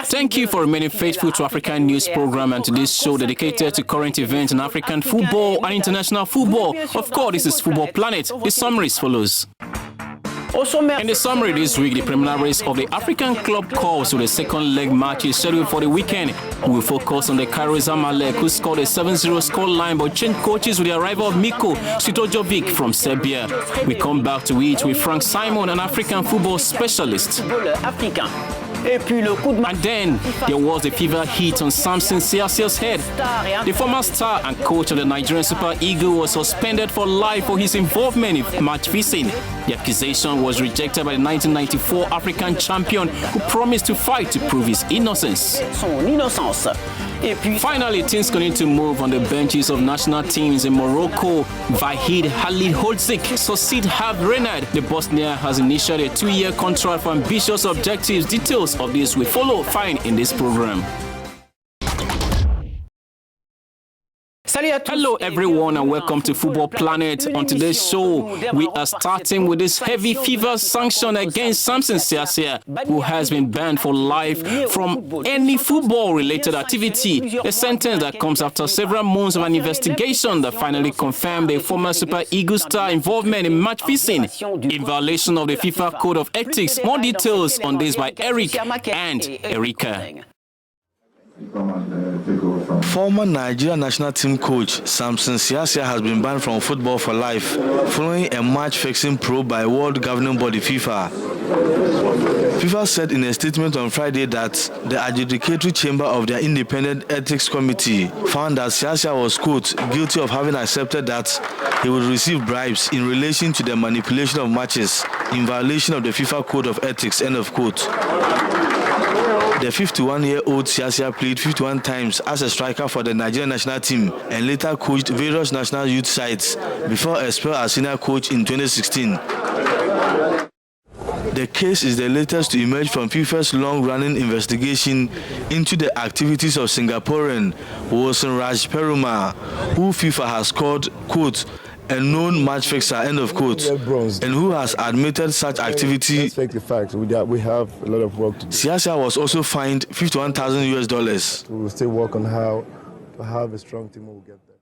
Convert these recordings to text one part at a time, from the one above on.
Thank you for remaining faithful to Africanews program and to this show dedicated to current events in African football and international football. Of course, this is Football Planet. The summary is follows. In the summary this week, the preliminaries of the African Club calls to the second leg match is scheduled for the weekend. We will focus on the Cairo Zamalek, who scored a 7-0 scoreline but changed coaches with the arrival of Micho Sredojevic from Serbia. We come back to it with Frank Simon, an African football specialist. And then there was the fever hit on Samson Siasia's head. The former star and coach of the Nigerian Super Eagles was suspended for life for his involvement in match fixing. The accusation was rejected by the 1994 African champion, who promised to fight to prove his innocence. Finally, things continue to move on the benches of national teams in Morocco. Vahid Halilhodzik succeeded Herve Renard. The Bosnian has initiated a 2-year contract for ambitious objectives. Details of this will follow fine in this program. Hello everyone and welcome to Football Planet. On today's show, we are starting with this heavy fever sanction against Samson Siasia, who has been banned for life from any football-related activity. A sentence that comes after several months of an investigation that finally confirmed the former Super Eagles star involvement in match fixing in violation of the FIFA Code of Ethics. More details on this by Eric and Erika. Former Nigeria national team coach Samson Siasia has been banned from football for life following a match-fixing probe by world governing body FIFA. FIFA said in a statement on Friday that the adjudicatory chamber of their independent ethics committee found that Siasia was, quote, guilty of having accepted that he would receive bribes in relation to the manipulation of matches in violation of the FIFA Code of Ethics, end of quote. The 51-year-old Siasia played 51 times as a striker for the Nigerian national team and later coached various national youth sides before expelled as senior coach in 2016. The case is the latest to emerge from FIFA's long-running investigation into the activities of Singaporean Wilson Raj Perumal, who FIFA has called, quote, a known match fixer, end of quote, and who has admitted such activity. Let's face the facts. We have a lot of work to do. Siasia was also fined $51,000. We will still work on how to have a strong team when we get there.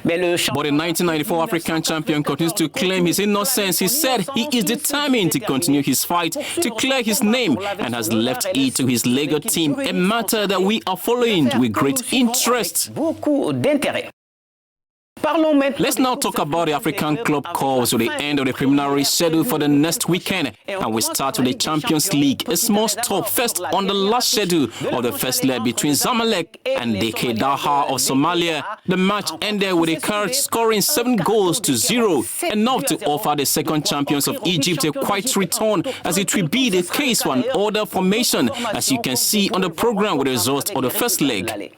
But the 1994 African champion continues to claim his innocence. He said he is determined to continue his fight to clear his name and has left it to his Lego team, a matter that we are following with great interest. Let's now talk about the African club calls to the end of the preliminary schedule for the next weekend. And we start with the Champions League, a small stop first on the last schedule of the first leg between Zamalek and DK Daha of Somalia. The match ended with the Cairo scoring 7-0, enough to offer the second champions of Egypt a quiet return, as it will be the case for an order formation, as you can see on the program with the results of the first leg.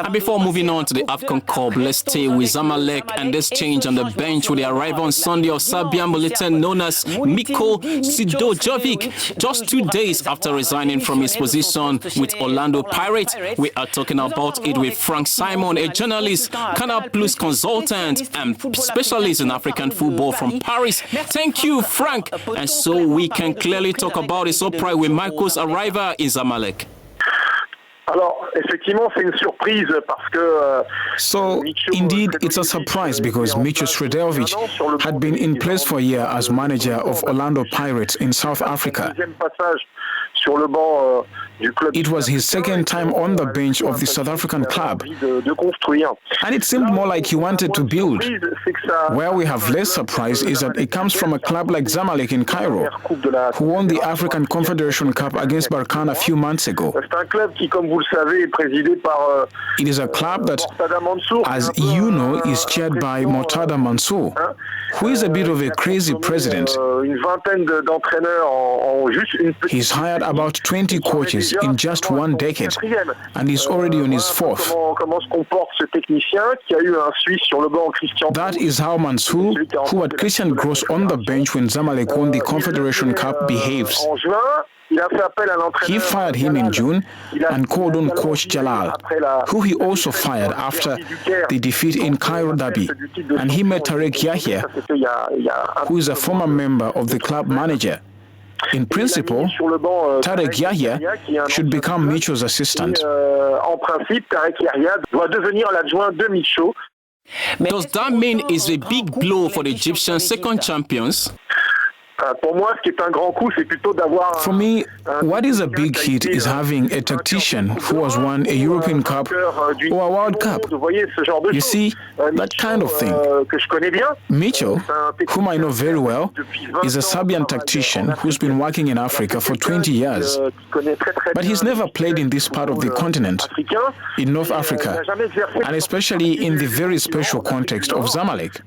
And before moving on to the AFCON Cup, let's stay with Zamalek and this change on the bench with the arrival on Sunday of Serbian militant known as Micho Sredojevic, just 2 days after resigning from his position with Orlando Pirates. We are talking about it with Frank Simon, a journalist, Canal Plus consultant and specialist in African football from Paris. Thank you, Frank. And so we can clearly talk about the surprise with Micho's arrival in Zamalek. So, indeed, it's a surprise because Micho Sredojevic had been in place for a year as manager of Orlando Pirates in South Africa. It was his second time on the bench of the South African club, and it seemed more like he wanted to build. Where we have less surprise is that it comes from a club like Zamalek in Cairo, who won the African Confederation Cup against Barkhane a few months ago. It is a club that, as you know, is chaired by Mortada Mansour, who is a bit of a crazy president. He's hired about 20 coaches in just one decade, and he's already on his fourth. That is how Mansour, who had Christian Gross on the bench when Zamalek won the Confederation Cup, behaves. He fired him in June and called on coach Jalal, who he also fired after the defeat in Cairo derby, and he met Tarek Yahya, who is a former member of the club manager. In principle, Tarek Yahya should become Micho's assistant. Does that mean it's a big blow for the Egyptian second champions? For me, what is a big hit is having a tactician who has won a European Cup or a World Cup. You see, that kind of thing. Micho, whom I know very well, is a Serbian tactician who's been working in Africa for 20 years. But he's never played in this part of the continent, in North Africa, and especially in the very special context of Zamalek.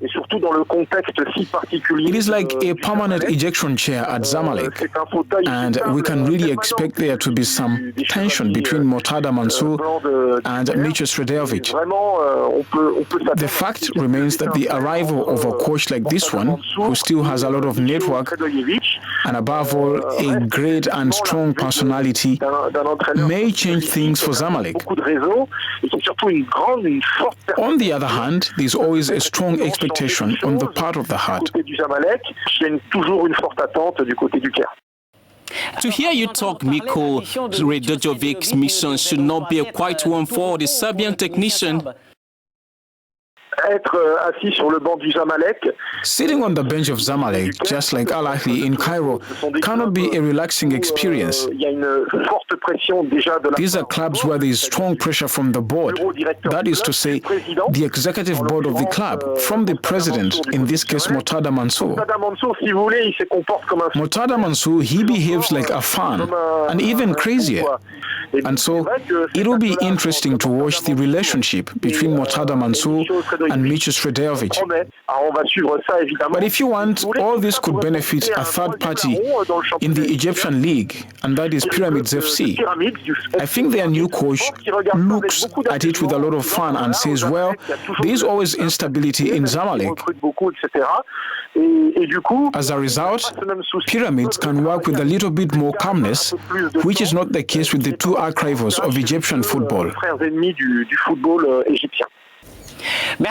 It is like a permanent ejection chair at Zamalek, and we can really expect there to be some tension between Mortada Mansour and Micho Sredojevic. The fact remains that the arrival of a coach like this one, who still has a lot of network, and above all, a great and strong personality, may change things for Zamalek. On the other hand, there's always a strong expectation on the part of the heart. To hear you talk, Micho Sredojevic's mission should not be a quiet one for the Serbian technician. Sitting on the bench of Zamalek, just like Al Ahly in Cairo, cannot be a relaxing experience. These are clubs where there is strong pressure from the board. That is to say, the executive board of the club, from the president, in this case Mortada Mansour. Mortada Mansour, he behaves like a fan, and even crazier. And so, it will be interesting to watch the relationship between Mortada Mansour and Micho Sredojevic. But if you want, all this could benefit a third party in the Egyptian league, and that is Pyramids FC. I think their new coach looks at it with a lot of fun and says, well, there's always instability in Zamalek. As a result, Pyramids can work with a little bit more calmness, which is not the case with the two arch-rivals of Egyptian football.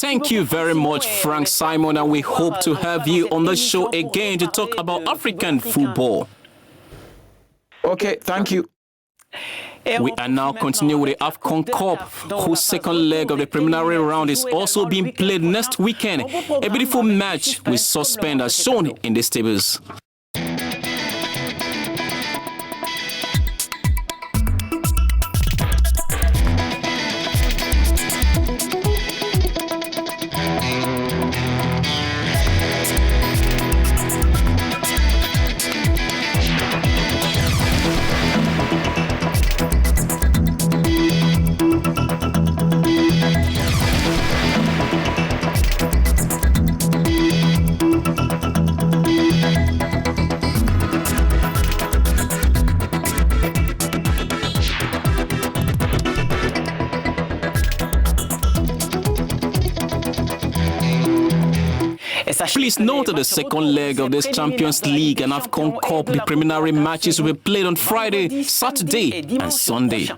Thank you very much, Frank Simon, and we hope to have you on the show again to talk about African football. Okay, thank you. We are now continuing with the AFCON Cup, whose second leg of the preliminary round is also being played next weekend. A beautiful match with suspense as shown in these tables. Please note that the second leg of this Champions League and AFCON Cup, the preliminary matches will be played on Friday, Saturday and Sunday.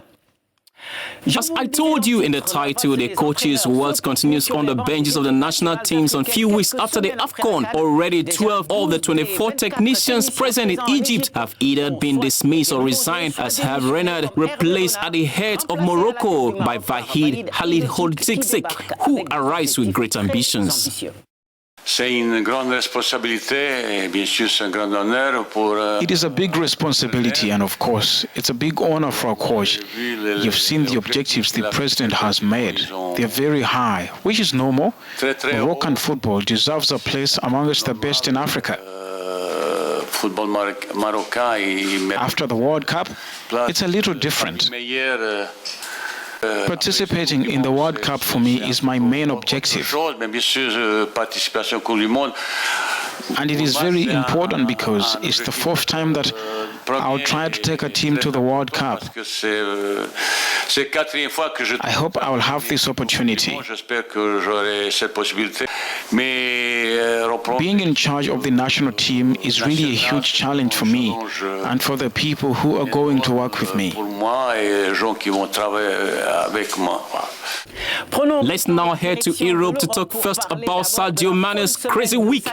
As I told you in the title, the coaches' world continues on the benches of the national teams a few weeks after the AFCON. Already 12 of the 24 technicians present in Egypt have either been dismissed or resigned, as have Renard replaced at the head of Morocco by Vahid Halid Hodziksik, who arrives with great ambitions. It is a big responsibility, and of course, it's a big honor for a coach. You've seen the objectives the president has made. They're very high, which is normal. Moroccan football deserves a place amongst the best in Africa. After the World Cup, it's a little different. Participating in the World Cup for me is my main objective. And it is very important because it's the fourth time that I'll try to take a team to the World Cup. I hope I will have this opportunity. Being in charge of the national team is really a huge challenge for me and for the people who are going to work with me. Let's now head to Europe to talk first about Sadio Mane's crazy week,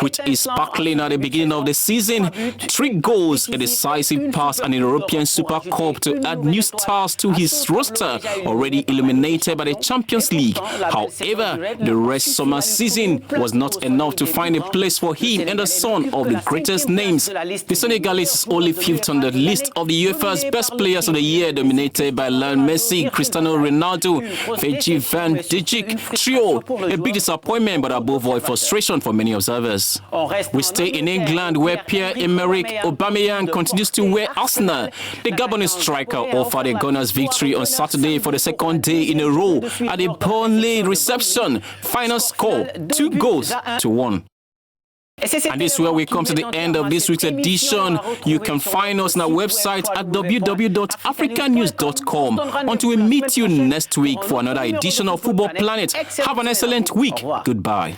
which is sparkling at the beginning of the season. 3 goals, a decisive pass, and a European Super Cup to add new stars to his roster, already eliminated by the Champions League. However, the rest summer season was not enough to find a place for him in the sun of the greatest names. The Senegalese is only 5th on the list of the UEFA's best players of the year, dominated by Lionel Messi, Cristiano Ronaldo, Virgil van Dijk trio. A big disappointment, but above all, frustration for many observers. We stay in England, where Pierre-Emerick Aubameyang continues to wear Arsenal. The Gabonese striker offered the Gunners victory on Saturday for the second day in a row at the Burnley reception. Final score, 2-1. And this is where we come to the end of this week's edition. You can find us on our website at www.africanews.com. Until we meet you next week for another edition of Football Planet, have an excellent week. Goodbye.